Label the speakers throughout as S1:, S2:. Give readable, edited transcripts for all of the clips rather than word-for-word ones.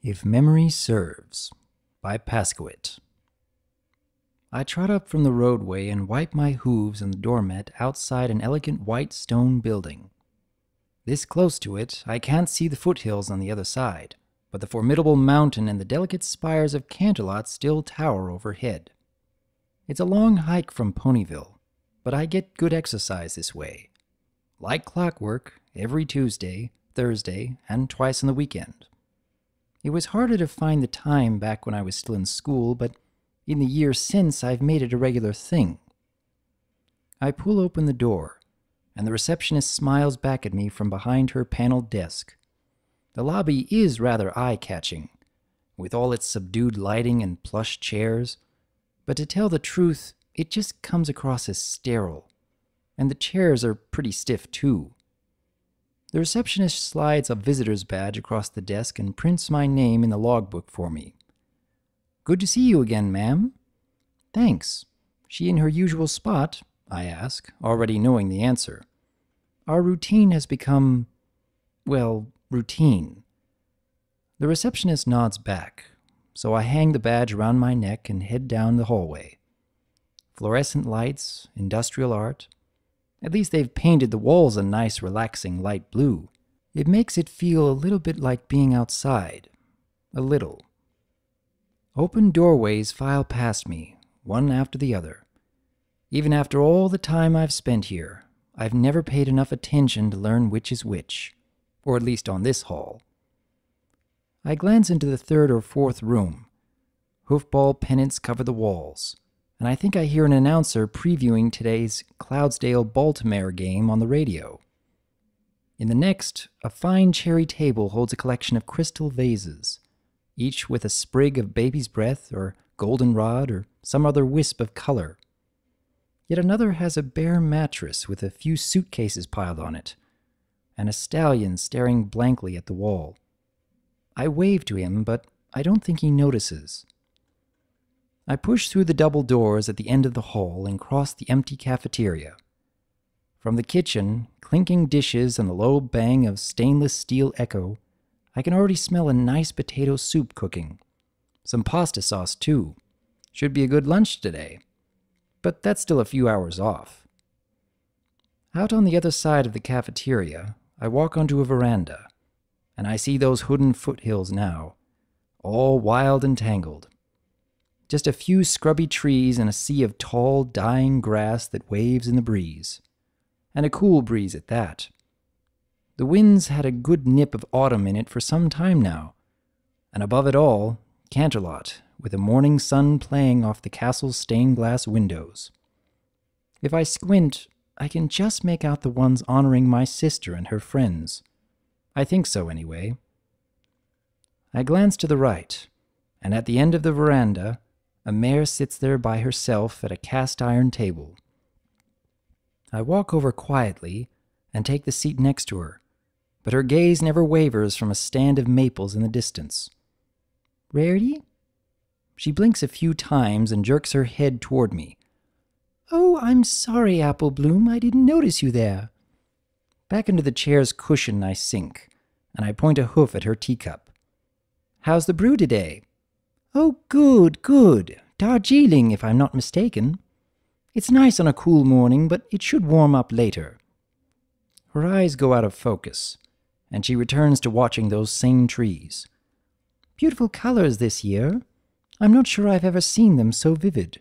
S1: If Memory Serves by Pascoite. I trot up from the roadway and wipe my hooves on the doormat outside an elegant white stone building. This close to it, I can't see the foothills on the other side, but the formidable mountain and the delicate spires of Canterlot still tower overhead. It's a long hike from Ponyville, but I get good exercise this way. Like clockwork, every Tuesday, Thursday, and twice on the weekend. It was harder to find the time back when I was still in school, but in the years since I've made it a regular thing. I pull open the door, and the receptionist smiles back at me from behind her paneled desk. The lobby is rather eye-catching, with all its subdued lighting and plush chairs, but to tell the truth, it just comes across as sterile, and the chairs are pretty stiff too. The receptionist slides a visitor's badge across the desk and prints my name in the logbook for me. "Good to see you again, ma'am." "Thanks. She in her usual spot?" I ask, already knowing the answer. Our routine has become, well, routine. The receptionist nods back, so I hang the badge around my neck and head down the hallway. Fluorescent lights, industrial art. At least they've painted the walls a nice, relaxing light blue. It makes it feel a little bit like being outside. A little. Open doorways file past me, one after the other. Even after all the time I've spent here, I've never paid enough attention to learn which is which, or at least on this hall. I glance into the third or fourth room. Hoofball pennants cover the walls, and I think I hear an announcer previewing today's Cloudsdale-Baltimore game on the radio. In the next, a fine cherry table holds a collection of crystal vases, each with a sprig of baby's breath or goldenrod or some other wisp of color. Yet another has a bare mattress with a few suitcases piled on it, and a stallion staring blankly at the wall. I wave to him, but I don't think he notices. I push through the double doors at the end of the hall and cross the empty cafeteria. From the kitchen, clinking dishes and the low bang of stainless steel echo, I can already smell a nice potato soup cooking. Some pasta sauce, too. Should be a good lunch today. But that's still a few hours off. Out on the other side of the cafeteria, I walk onto a veranda, and I see those hidden foothills now, all wild and tangled. Just a few scrubby trees and a sea of tall, dying grass that waves in the breeze. And a cool breeze at that. The wind's had a good nip of autumn in it for some time now. And above it all, Canterlot, with the morning sun playing off the castle's stained glass windows. If I squint, I can just make out the ones honoring my sister and her friends. I think so, anyway. I glance to the right, and at the end of the veranda, a mare sits there by herself at a cast-iron table. I walk over quietly and take the seat next to her, but her gaze never wavers from a stand of maples in the distance. "Rarity?" She blinks a few times and jerks her head toward me. "Oh, I'm sorry, Apple Bloom, I didn't notice you there." Back into the chair's cushion I sink, and I point a hoof at her teacup. "How's the brew today?" "Oh, good, good. Darjeeling, if I'm not mistaken. It's nice on a cool morning, but it should warm up later." Her eyes go out of focus, and she returns to watching those same trees. "Beautiful colors this year. I'm not sure I've ever seen them so vivid."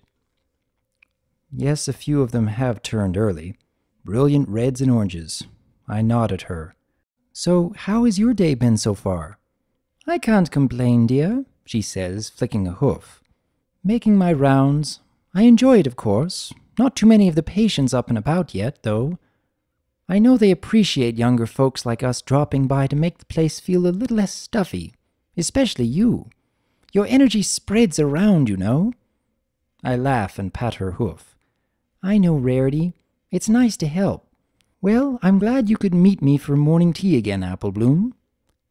S1: Yes, a few of them have turned early. Brilliant reds and oranges. I nod at her. "So, how has your day been so far?" "I can't complain, dear," she says, flicking a hoof. "Making my rounds. I enjoy it, of course. Not too many of the patients up and about yet, though. I know they appreciate younger folks like us dropping by to make the place feel a little less stuffy. Especially you. Your energy spreads around, you know." I laugh and pat her hoof. "I know, Rarity. It's nice to help. Well, I'm glad you could meet me for morning tea again, Apple Bloom."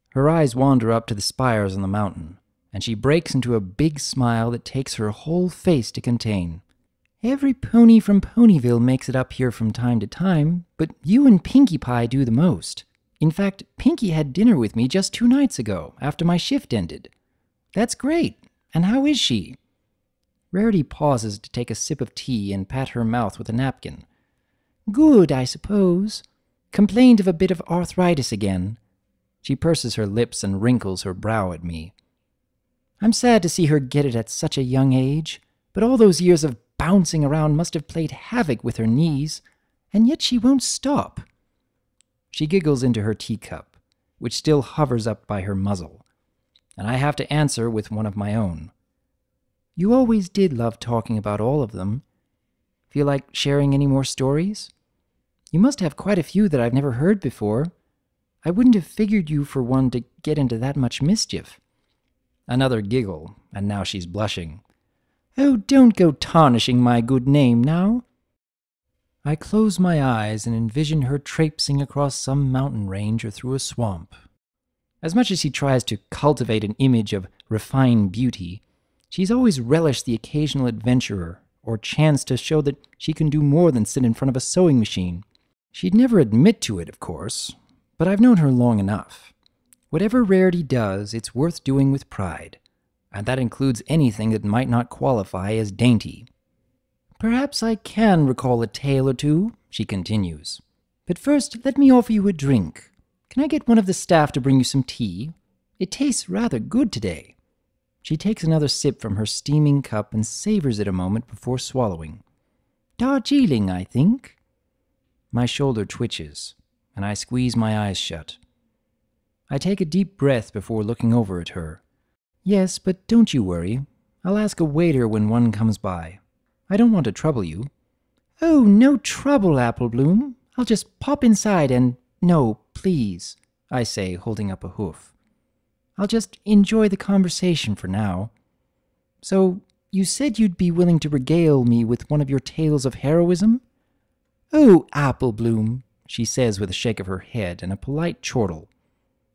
S1: Her eyes wander up to the spires on the mountain, and she breaks into a big smile that takes her whole face to contain. "Every pony from Ponyville makes it up here from time to time, but you and Pinkie Pie do the most. In fact, Pinkie had dinner with me just 2 nights ago, after my shift ended. That's great. And how is she? Rarity pauses to take a sip of tea and pat her mouth with a napkin. Good, I suppose. Complained of a bit of arthritis again. She purses her lips and wrinkles her brow at me. I'm sad to see her get it at such a young age, but all those years of bouncing around must have played havoc with her knees, and yet she won't stop. She giggles into her teacup, which still hovers up by her muzzle, and I have to answer with one of my own. You always did love talking about all of them. Feel like sharing any more stories? You must have quite a few that I've never heard before. I wouldn't have figured you for one to get into that much mischief. Another giggle, and now she's blushing. Oh, don't go tarnishing my good name now. I close my eyes and envision her traipsing across some mountain range or through a swamp. As much as she tries to cultivate an image of refined beauty, she's always relished the occasional adventurer or chance to show that she can do more than sit in front of a sewing machine. She'd never admit to it, of course, but I've known her long enough. Whatever Rarity does, it's worth doing with pride, and that includes anything that might not qualify as dainty. Perhaps I can recall a tale or two, she continues. But first, let me offer you a drink. Can I get one of the staff to bring you some tea? It tastes rather good today. She takes another sip from her steaming cup and savors it a moment before swallowing. Darjeeling, I think. My shoulder twitches, and I squeeze my eyes shut. I take a deep breath before looking over at her. Yes, but don't you worry. I'll ask a waiter when one comes by. I don't want to trouble you. Oh, no trouble, Apple Bloom. I'll just pop inside and... No, please, I say, holding up a hoof. I'll just enjoy the conversation for now. So, you said you'd be willing to regale me with one of your tales of heroism? Oh, Apple Bloom, she says with a shake of her head and a polite chortle.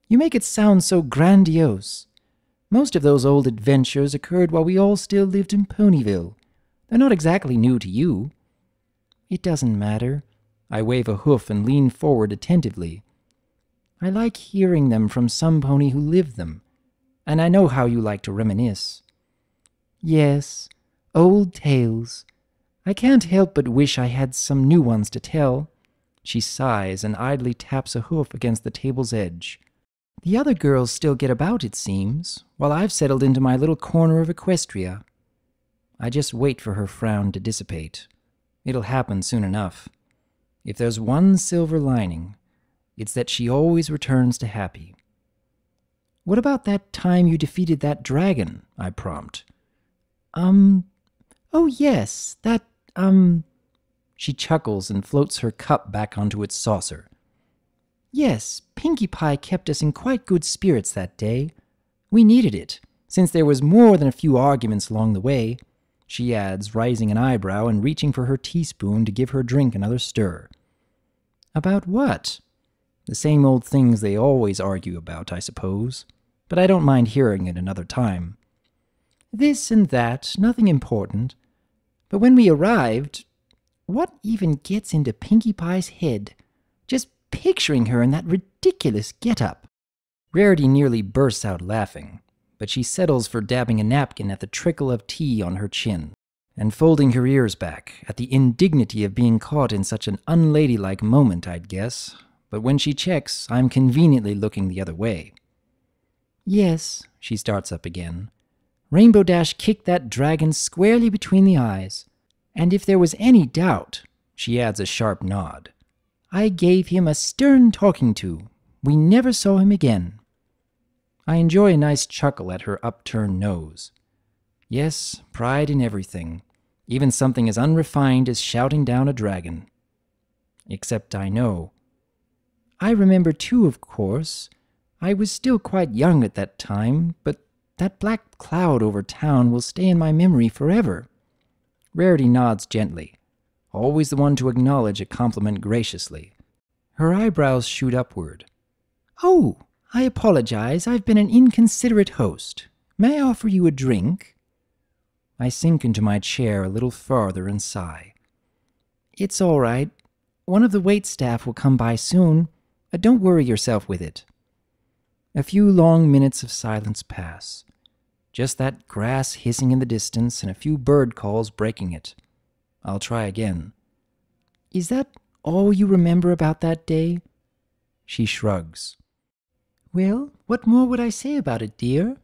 S1: You make it sound so grandiose. Most of those old adventures occurred while we all still lived in Ponyville. They're not exactly new to you. It doesn't matter. I wave a hoof and lean forward attentively. I like hearing them from some pony who lived them, and I know how you like to reminisce. Yes, old tales. I can't help but wish I had some new ones to tell. She sighs and idly taps a hoof against the table's edge. The other girls still get about, it seems, while I've settled into my little corner of Equestria. I just wait for her frown to dissipate. It'll happen soon enough. If there's one silver lining, it's that she always returns to happy. What about that time you defeated that dragon? I prompt. Oh yes, that, She chuckles and floats her cup back onto its saucer. Yes, Pinkie Pie kept us in quite good spirits that day. We needed it, since there was more than a few arguments along the way, she adds, raising an eyebrow and reaching for her teaspoon to give her drink another stir. About what? The same old things they always argue about, I suppose, but I don't mind hearing it another time. This and that, nothing important. But when we arrived, what even gets into Pinkie Pie's head? Just picturing her in that ridiculous get-up. Rarity nearly bursts out laughing, but she settles for dabbing a napkin at the trickle of tea on her chin, and folding her ears back at the indignity of being caught in such an unladylike moment, I'd guess. But when she checks, I'm conveniently looking the other way. Yes, she starts up again. Rainbow Dash kicked that dragon squarely between the eyes, and if there was any doubt, she adds a sharp nod, I gave him a stern talking to. We never saw him again. I enjoy a nice chuckle at her upturned nose. Yes, pride in everything, even something as unrefined as shouting down a dragon. Except I know. I remember too, of course. I was still quite young at that time, but that black cloud over town will stay in my memory forever. Rarity nods gently, always the one to acknowledge a compliment graciously. Her eyebrows shoot upward. Oh, I apologize. I've been an inconsiderate host. May I offer you a drink? I sink into my chair a little farther and sigh. It's all right. One of the waitstaff will come by soon. Don't worry yourself with it. A few long minutes of silence pass. Just that grass hissing in the distance and a few bird calls breaking it. I'll try again. Is that all you remember about that day? She shrugs. Well, what more would I say about it, dear?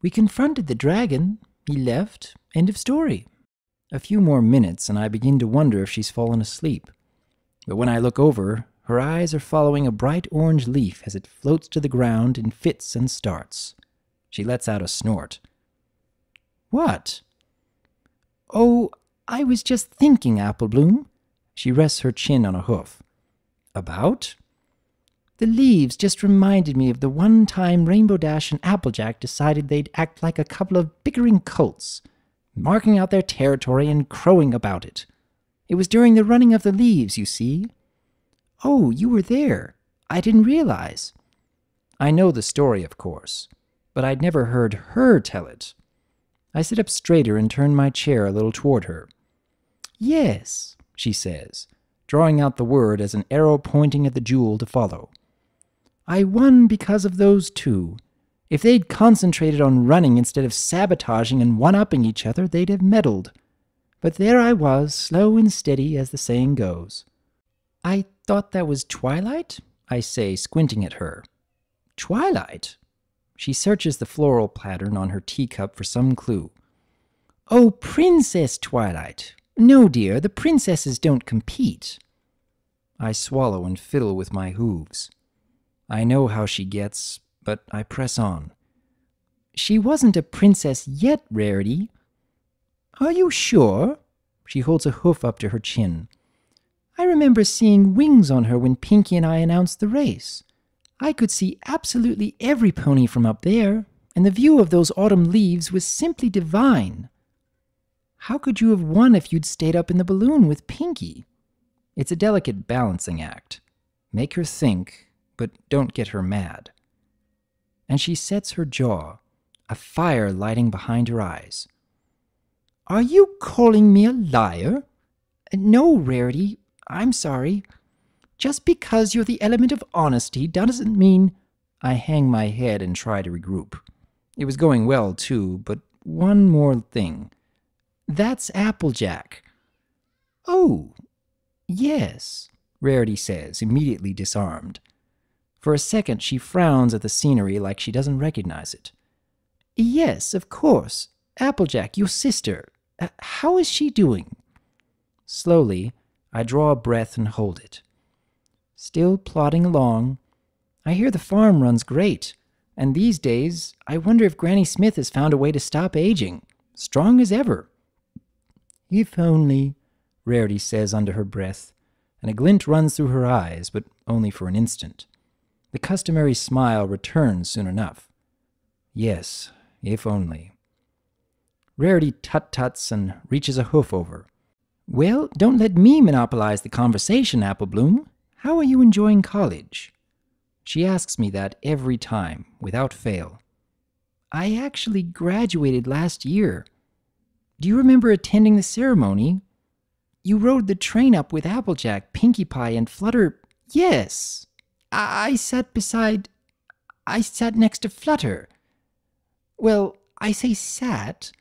S1: We confronted the dragon. He left. End of story. A few more minutes and I begin to wonder if she's fallen asleep. But when I look over, her eyes are following a bright orange leaf as it floats to the ground in fits and starts. She lets out a snort. What? Oh, I was just thinking, Applebloom. She rests her chin on a hoof. About? The leaves just reminded me of the one time Rainbow Dash and Applejack decided they'd act like a couple of bickering colts, marking out their territory and crowing about it. It was during the running of the leaves, you see. Oh, you were there. I didn't realize. I know the story, of course, but I'd never heard her tell it. I sit up straighter and turn my chair a little toward her. Yes, she says, drawing out the word as an arrow pointing at the jewel to follow. I won because of those two. If they'd concentrated on running instead of sabotaging and one-upping each other, they'd have meddled. But there I was, slow and steady, as the saying goes. I thought that was Twilight? I say, squinting at her. Twilight? She searches the floral pattern on her teacup for some clue. Oh, Princess Twilight. No, dear, the princesses don't compete. I swallow and fiddle with my hooves. I know how she gets, but I press on. She wasn't a princess yet, Rarity. Are you sure? She holds a hoof up to her chin. I remember seeing wings on her when Pinky and I announced the race. I could see absolutely every pony from up there, and the view of those autumn leaves was simply divine. How could you have won if you'd stayed up in the balloon with Pinky? It's a delicate balancing act. Make her think, but don't get her mad. And she sets her jaw, a fire lighting behind her eyes. Are you calling me a liar? No, Rarity, I'm sorry. Just because you're the element of honesty doesn't mean... I hang my head and try to regroup. It was going well, too, but one more thing. That's Applejack. Oh, yes, Rarity says, immediately disarmed. For a second, she frowns at the scenery like she doesn't recognize it. Yes, of course. Applejack, your sister. How is she doing? Slowly, I draw a breath and hold it. Still plodding along. I hear the farm runs great, and these days, I wonder if Granny Smith has found a way to stop aging. Strong as ever. If only, Rarity says under her breath, and a glint runs through her eyes, but only for an instant. The customary smile returns soon enough. Yes, if only. Rarity tut-tuts and reaches a hoof over. Well, don't let me monopolize the conversation, Applebloom. How are you enjoying college? She asks me that every time, without fail. I actually graduated last year. Do you remember attending the ceremony? You rode the train up with Applejack, Pinkie Pie, and Flutter. Yes! I sat next to Flutter. Well, I say sat,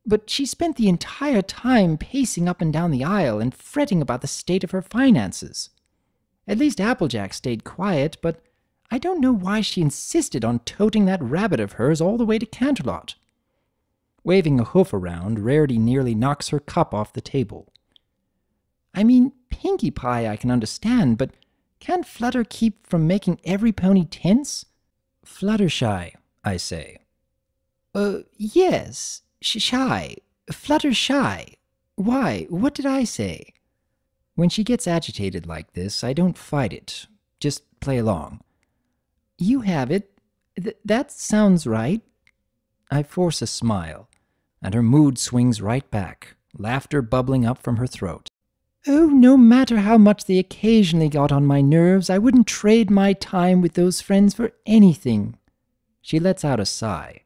S1: but she spent the entire time pacing up and down the aisle and fretting about the state of her finances. At least Applejack stayed quiet, but I don't know why she insisted on toting that rabbit of hers all the way to Canterlot. Waving a hoof around, Rarity nearly knocks her cup off the table. I mean, Pinkie Pie I can understand, but can't Flutter keep from making every pony tense? Fluttershy, I say. Yes, shy. Fluttershy. Why, what did I say? When she gets agitated like this, I don't fight it. Just play along. You have it. That sounds right. I force a smile, and her mood swings right back, laughter bubbling up from her throat. Oh, no matter how much they occasionally got on my nerves, I wouldn't trade my time with those friends for anything. She lets out a sigh.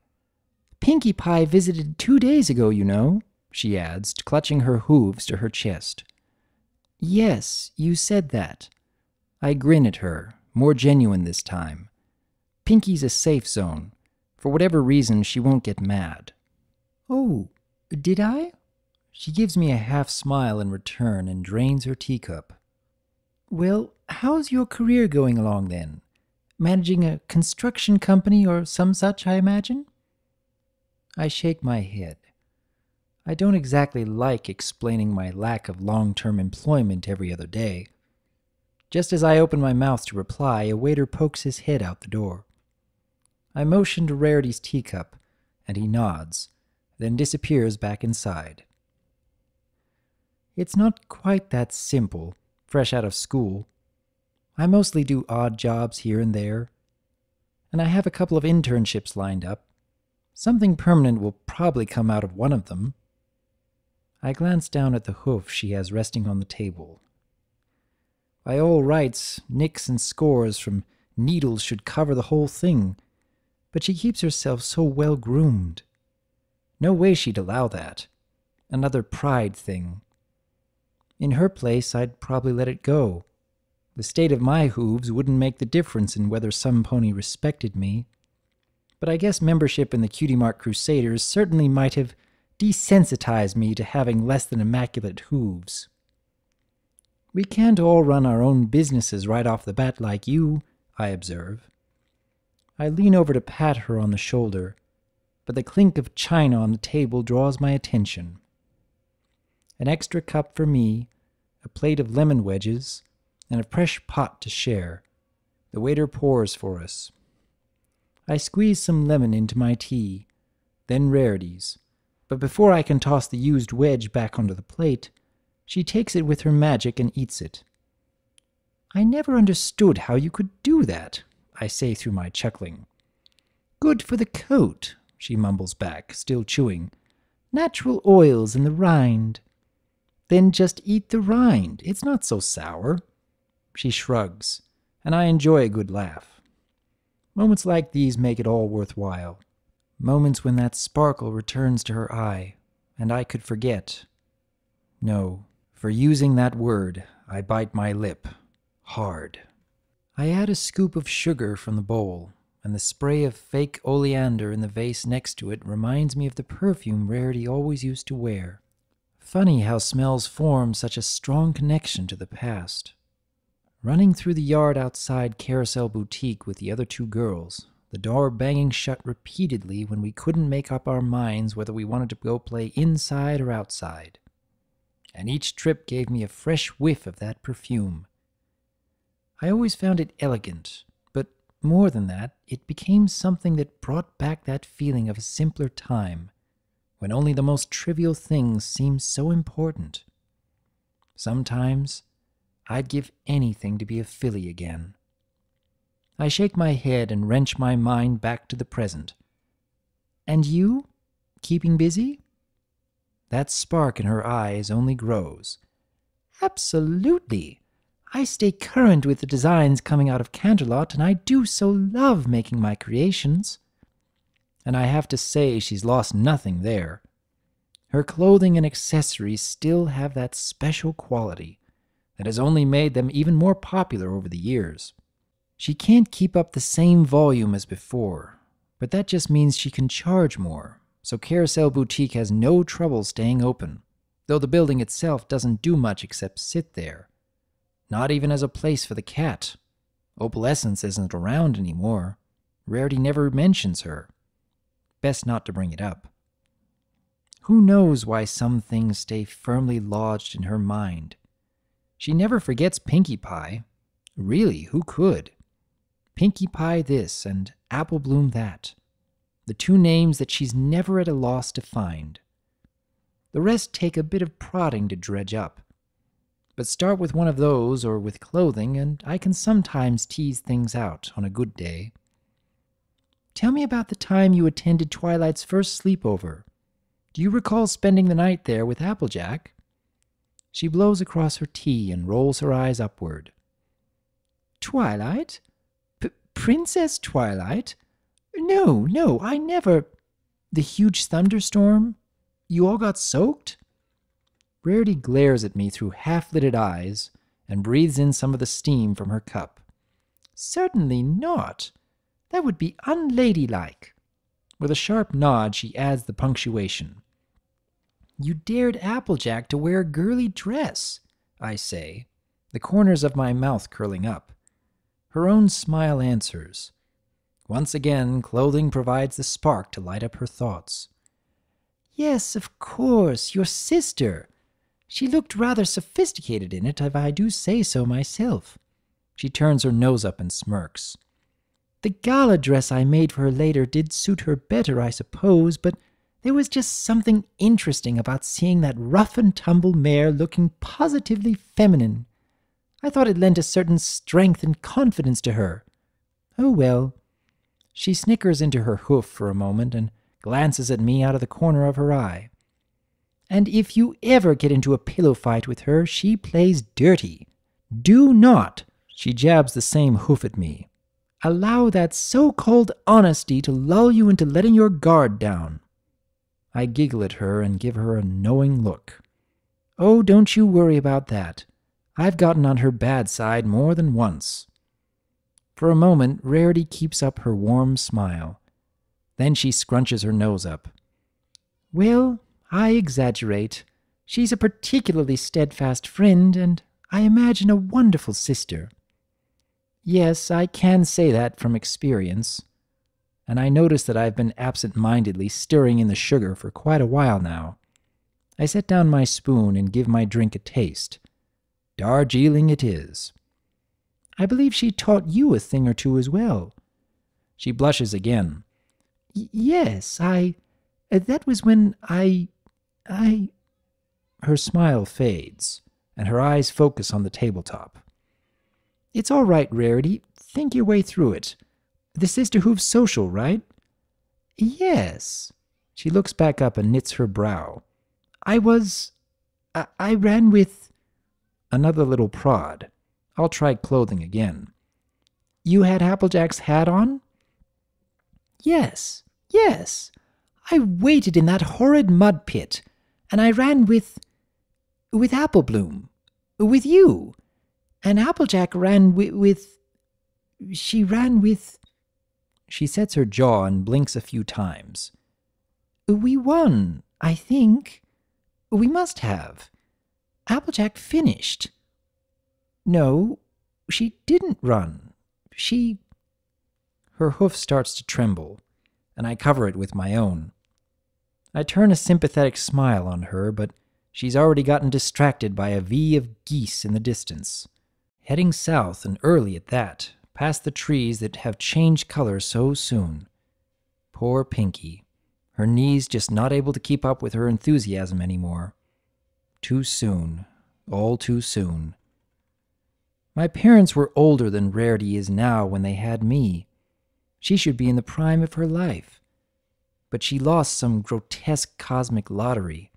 S1: Pinkie Pie visited 2 days ago, you know, she adds, clutching her hooves to her chest. Yes, you said that. I grin at her, more genuine this time. Pinkie's a safe zone. For whatever reason, she won't get mad. Oh, did I? She gives me a half smile in return and drains her teacup. Well, how's your career going along then? Managing a construction company or some such, I imagine? I shake my head. I don't exactly like explaining my lack of long-term employment every other day. Just as I open my mouth to reply, a waiter pokes his head out the door. I motion to Rarity's teacup, and he nods, then disappears back inside. It's not quite that simple, fresh out of school. I mostly do odd jobs here and there, and I have a couple of internships lined up. Something permanent will probably come out of one of them. I glance down at the hoof she has resting on the table. By all rights, nicks and scores from needles should cover the whole thing, but she keeps herself so well groomed. No way she'd allow that. Another pride thing. In her place, I'd probably let it go. The state of my hooves wouldn't make the difference in whether some pony respected me. But I guess membership in the Cutie Mark Crusaders certainly might have desensitized me to having less than immaculate hooves. We can't all run our own businesses right off the bat like you, I observe. I lean over to pat her on the shoulder, but the clink of china on the table draws my attention. An extra cup for me, a plate of lemon wedges, and a fresh pot to share. The waiter pours for us. I squeeze some lemon into my tea, then Rarity's, but before I can toss the used wedge back onto the plate, she takes it with her magic and eats it. I never understood how you could do that, I say through my chuckling. Good for the coat, she mumbles back, still chewing. Natural oils in the rind. Then just eat the rind. It's not so sour. She shrugs, and I enjoy a good laugh. Moments like these make it all worthwhile. Moments when that sparkle returns to her eye, and I could forget. No, for using that word, I bite my lip. Hard. I add a scoop of sugar from the bowl, and the spray of fake oleander in the vase next to it reminds me of the perfume Rarity always used to wear. Funny how smells form such a strong connection to the past. Running through the yard outside Carousel Boutique with the other two girls, the door banging shut repeatedly when we couldn't make up our minds whether we wanted to go play inside or outside. And each trip gave me a fresh whiff of that perfume. I always found it elegant, but more than that, it became something that brought back that feeling of a simpler time, when only the most trivial things seemed so important. Sometimes, I'd give anything to be a filly again. I shake my head and wrench my mind back to the present. And you? Keeping busy? That spark in her eyes only grows. Absolutely. I stay current with the designs coming out of Canterlot, and I do so love making my creations. And I have to say she's lost nothing there. Her clothing and accessories still have that special quality that has only made them even more popular over the years. She can't keep up the same volume as before, but that just means she can charge more, so Carousel Boutique has no trouble staying open, though the building itself doesn't do much except sit there. Not even as a place for the cat. Opalescence isn't around anymore. Rarity never mentions her. Best not to bring it up. Who knows why some things stay firmly lodged in her mind? She never forgets Pinkie Pie. Really, who could? Pinkie Pie this and Apple Bloom that. The two names that she's never at a loss to find. The rest take a bit of prodding to dredge up. But start with one of those or with clothing, and I can sometimes tease things out on a good day. Tell me about the time you attended Twilight's first sleepover. Do you recall spending the night there with Applejack? She blows across her tea and rolls her eyes upward. Twilight? Princess Twilight? No, I never... The huge thunderstorm? You all got soaked? Rarity glares at me through half-lidded eyes and breathes in some of the steam from her cup. Certainly not. That would be unladylike. With a sharp nod, she adds the punctuation. You dared Applejack to wear a girly dress, I say, the corners of my mouth curling up. Her own smile answers. Once again, clothing provides the spark to light up her thoughts. Yes, of course, your sister. She looked rather sophisticated in it, if I do say so myself. She turns her nose up and smirks. The gala dress I made for her later did suit her better, I suppose, but there was just something interesting about seeing that rough-and-tumble mare looking positively feminine. I thought it lent a certain strength and confidence to her. Oh well. She snickers into her hoof for a moment and glances at me out of the corner of her eye. And if you ever get into a pillow fight with her, she plays dirty. Do not, she jabs the same hoof at me, allow that so-called honesty to lull you into letting your guard down. I giggle at her and give her a knowing look. Oh, don't you worry about that. I've gotten on her bad side more than once. For a moment, Rarity keeps up her warm smile. Then she scrunches her nose up. Well, I exaggerate. She's a particularly steadfast friend, and I imagine a wonderful sister. Yes, I can say that from experience. And I notice that I've been absent-mindedly stirring in the sugar for quite a while now. I set down my spoon and give my drink a taste. Darjeeling it is. I believe she taught you a thing or two as well. She blushes again. Yes, that was when I... Her smile fades, and her eyes focus on the tabletop. It's all right, Rarity. Think your way through it. The sisterhood's social, right? Yes. She looks back up and knits her brow. I ran with... Another little prod. I'll try clothing again. You had Applejack's hat on? Yes. I waited in that horrid mud pit, and I ran with Applebloom. With you. And Applejack ran with... She ran with... She sets her jaw and blinks a few times. We won, I think. We must have. Applejack finished. No, she didn't run. Her hoof starts to tremble, and I cover it with my own. I turn a sympathetic smile on her, but she's already gotten distracted by a V of geese in the distance. Heading south, and early at that, past the trees that have changed color so soon. Poor Pinky. Her knees just not able to keep up with her enthusiasm anymore. Too soon. All too soon. My parents were older than Rarity is now when they had me. She should be in the prime of her life. But she lost some grotesque cosmic lottery.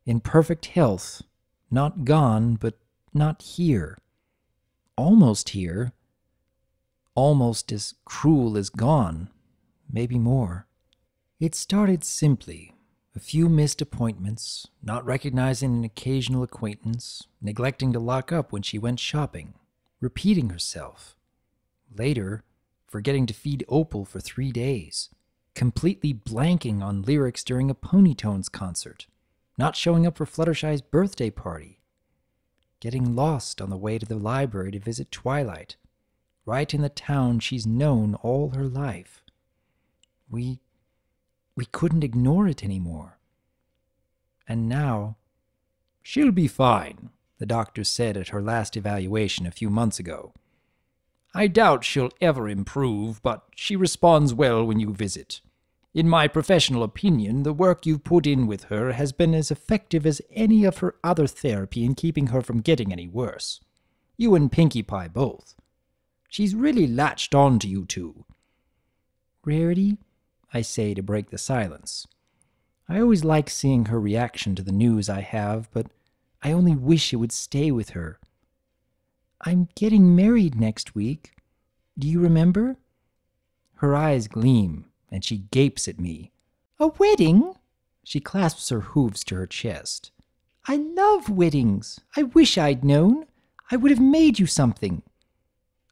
S1: In perfect health. Not gone, but not here. Almost here. Almost as cruel as gone. Maybe more. It started simply. A few missed appointments, not recognizing an occasional acquaintance, neglecting to lock up when she went shopping, repeating herself. Later, forgetting to feed Opal for 3 days, completely blanking on lyrics during a Ponytones concert, not showing up for Fluttershy's birthday party, getting lost on the way to the library to visit Twilight, right in the town she's known all her life. We couldn't ignore it anymore. And now... She'll be fine, the doctor said at her last evaluation a few months ago. I doubt she'll ever improve, but she responds well when you visit. In my professional opinion, the work you've put in with her has been as effective as any of her other therapy in keeping her from getting any worse. You and Pinkie Pie both. She's really latched on to you two. Rarity? I say to break the silence. I always like seeing her reaction to the news I have, but I only wish it would stay with her. I'm getting married next week. Do you remember? Her eyes gleam, and she gapes at me. A wedding? She clasps her hooves to her chest. I love weddings. I wish I'd known. I would have made you something.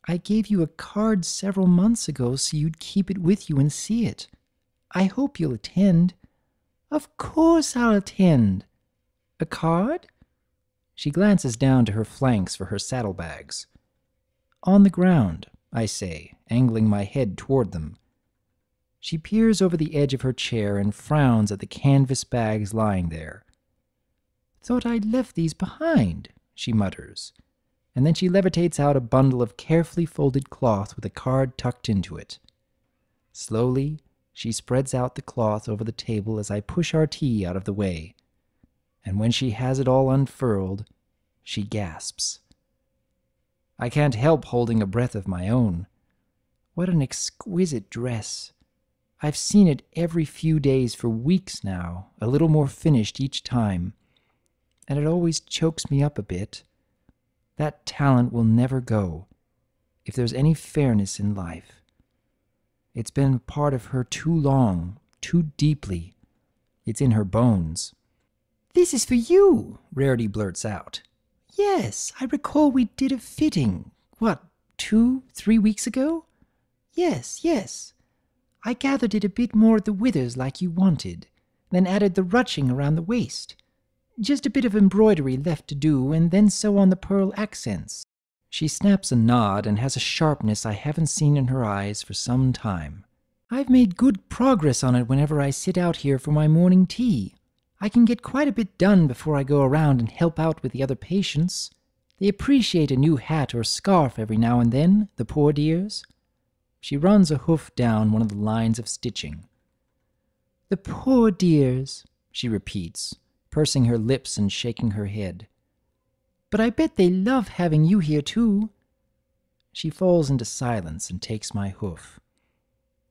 S1: I gave you a card several months ago so you'd keep it with you and see it. I hope you'll attend. Of course I'll attend. A card? She glances down to her flanks for her saddlebags. On the ground, I say, angling my head toward them. She peers over the edge of her chair and frowns at the canvas bags lying there. Thought I'd left these behind, she mutters, and then she levitates out a bundle of carefully folded cloth with a card tucked into it. Slowly, she spreads out the cloth over the table as I push our tea out of the way, and when she has it all unfurled, she gasps. I can't help holding a breath of my own. What an exquisite dress. I've seen it every few days for weeks now, a little more finished each time, and it always chokes me up a bit. That talent will never go, if there's any fairness in life. It's been a part of her too long, too deeply. It's in her bones. This is for you, Rarity blurts out. Yes, I recall we did a fitting, 2-3 weeks ago? Yes. I gathered it a bit more at the withers like you wanted, then added the ruching around the waist. Just a bit of embroidery left to do, and then sew on the pearl accents. She snaps a nod and has a sharpness I haven't seen in her eyes for some time. I've made good progress on it whenever I sit out here for my morning tea. I can get quite a bit done before I go around and help out with the other patients. They appreciate a new hat or scarf every now and then, the poor dears. She runs a hoof down one of the lines of stitching. The poor dears, she repeats, pursing her lips and shaking her head. But I bet they love having you here too. She falls into silence and takes my hoof.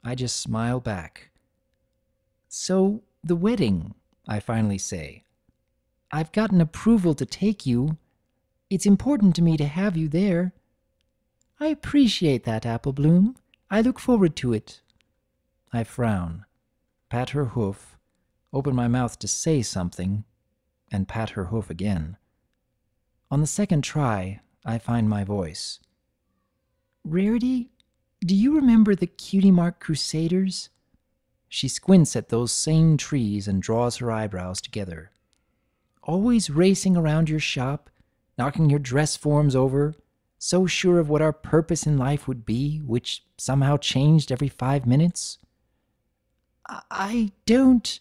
S1: I just smile back. So, the wedding, I finally say. I've gotten approval to take you. It's important to me to have you there. I appreciate that, Applebloom. I look forward to it. I frown, pat her hoof, open my mouth to say something, and pat her hoof again. On the second try, I find my voice. Rarity, do you remember the Cutie Mark Crusaders? She squints at those same trees and draws her eyebrows together. Always racing around your shop, knocking your dress forms over, so sure of what our purpose in life would be, which somehow changed every 5 minutes? I don't...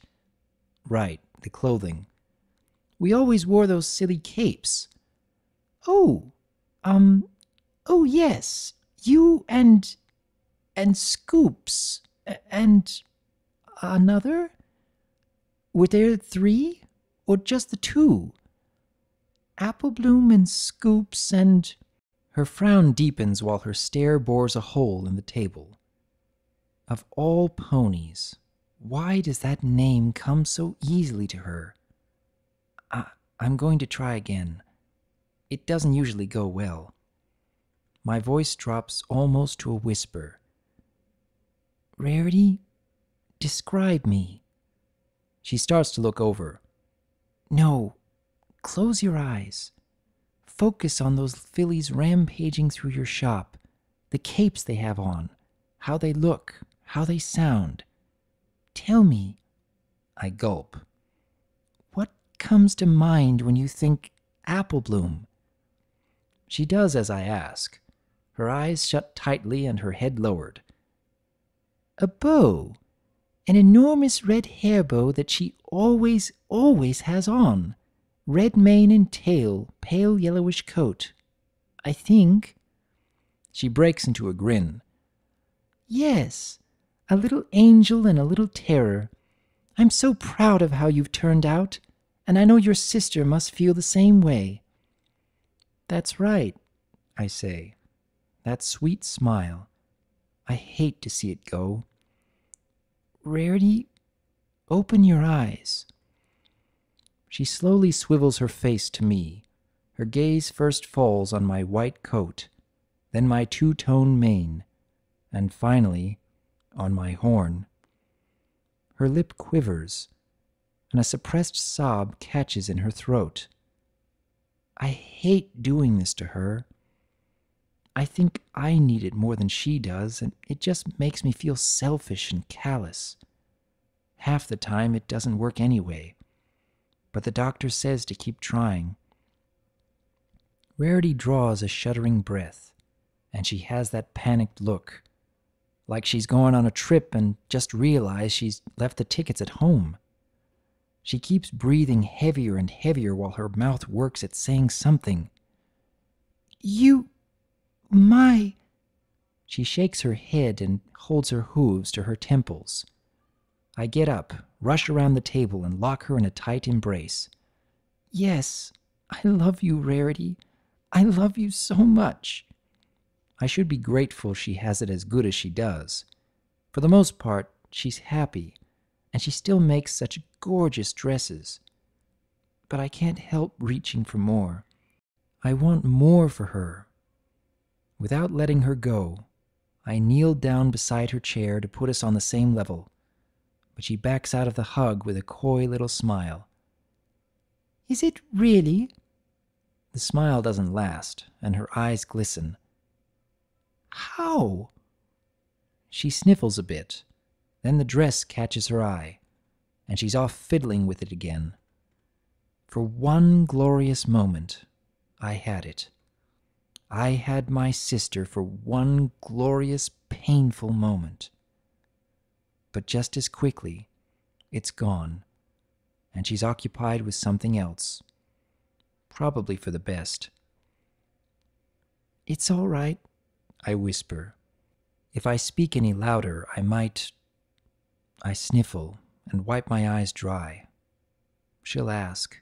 S1: Right, the clothing. We always wore those silly capes. Oh, yes, you and Scoops, and another? Were there 3, or just the 2? Applebloom and Scoops and... Her frown deepens while her stare bores a hole in the table. Of all ponies, why does that name come so easily to her? I'm going to try again. It doesn't usually go well. My voice drops almost to a whisper. Rarity, describe me. She starts to look over. No, close your eyes. Focus on those fillies rampaging through your shop, the capes they have on, how they look, how they sound. Tell me. I gulp. What comes to mind when you think Applebloom? She does as I ask, her eyes shut tightly and her head lowered. A bow, an enormous red hair bow that she always has on. Red mane and tail, pale yellowish coat. I think. She breaks into a grin. Yes, a little angel and a little terror. I'm so proud of how you've turned out, and I know your sister must feel the same way. That's right, I say. That sweet smile. I hate to see it go. Rarity, open your eyes. She slowly swivels her face to me. Her gaze first falls on my white coat, then my two-tone mane, and finally on my horn. Her lip quivers, and a suppressed sob catches in her throat. I hate doing this to her. I think I need it more than she does, and it just makes me feel selfish and callous. Half the time it doesn't work anyway. But the doctor says to keep trying. Rarity draws a shuddering breath, and she has that panicked look, like she's going on a trip and just realized she's left the tickets at home. She keeps breathing heavier and heavier while her mouth works at saying something. My... She shakes her head and holds her hooves to her temples. I get up, rush around the table, and lock her in a tight embrace. Yes, I love you, Rarity. I love you so much. I should be grateful she has it as good as she does. For the most part, she's happy, and she still makes such gorgeous dresses. But I can't help reaching for more. I want more for her. Without letting her go, I kneel down beside her chair to put us on the same level, but she backs out of the hug with a coy little smile. Is it really? The smile doesn't last, and her eyes glisten. How? She sniffles a bit. Then the dress catches her eye, and she's off fiddling with it again. For one glorious moment, I had it. I had my sister for one glorious, painful moment. But just as quickly, it's gone, and she's occupied with something else. Probably for the best. It's all right, I whisper. If I speak any louder, I might... I sniffle and wipe my eyes dry. She'll ask.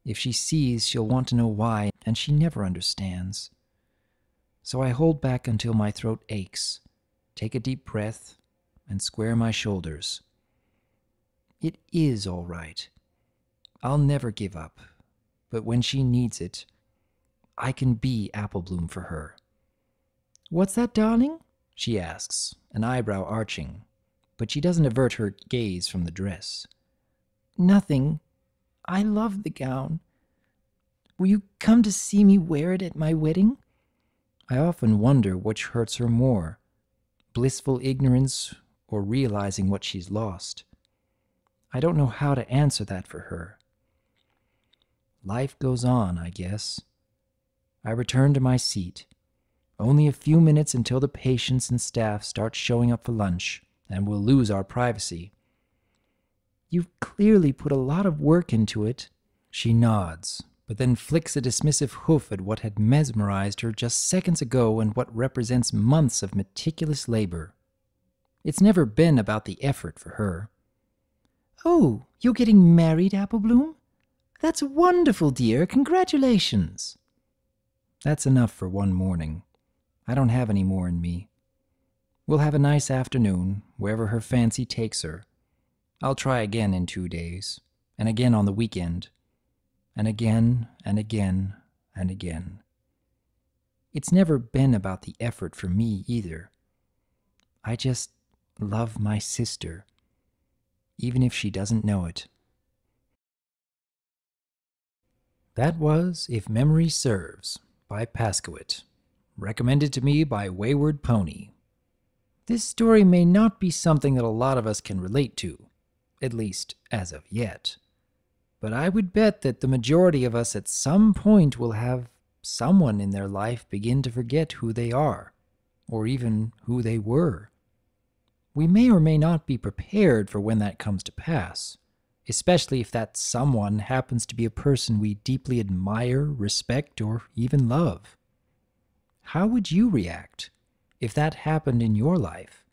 S1: If she sees, she'll want to know why, and she never understands. So I hold back until my throat aches, take a deep breath, and square my shoulders. It is all right. I'll never give up, but when she needs it, I can be Apple Bloom for her. What's that, darling? She asks, an eyebrow arching, but she doesn't avert her gaze from the dress. Nothing. I love the gown. Will you come to see me wear it at my wedding? I often wonder which hurts her more, blissful ignorance or realizing what she's lost. I don't know how to answer that for her. Life goes on, I guess. I return to my seat. Only a few minutes until the patients and staff start showing up for lunch, and we'll lose our privacy. You've clearly put a lot of work into it. She nods, but then flicks a dismissive hoof at what had mesmerized her just seconds ago and what represents months of meticulous labor. It's never been about the effort for her. Oh, you're getting married, Apple Bloom? That's wonderful, dear. Congratulations. That's enough for one morning. I don't have any more in me. We'll have a nice afternoon, wherever her fancy takes her. I'll try again in 2 days, and again on the weekend, and again, and again, and again. It's never been about the effort for me either. I just love my sister, even if she doesn't know it. That was If Memory Serves by Pascoite, recommended to me by Wayward Pony. This story may not be something that a lot of us can relate to, at least as of yet. But I would bet that the majority of us at some point will have someone in their life begin to forget who they are, or even who they were. We may or may not be prepared for when that comes to pass, especially if that someone happens to be a person we deeply admire, respect, or even love. How would you react if that happened in your life?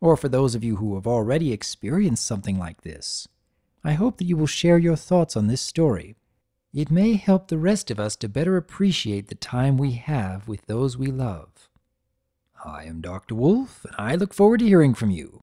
S1: Or for those of you who have already experienced something like this, I hope that you will share your thoughts on this story. It may help the rest of us to better appreciate the time we have with those we love. I am Dr. Wolf, and I look forward to hearing from you.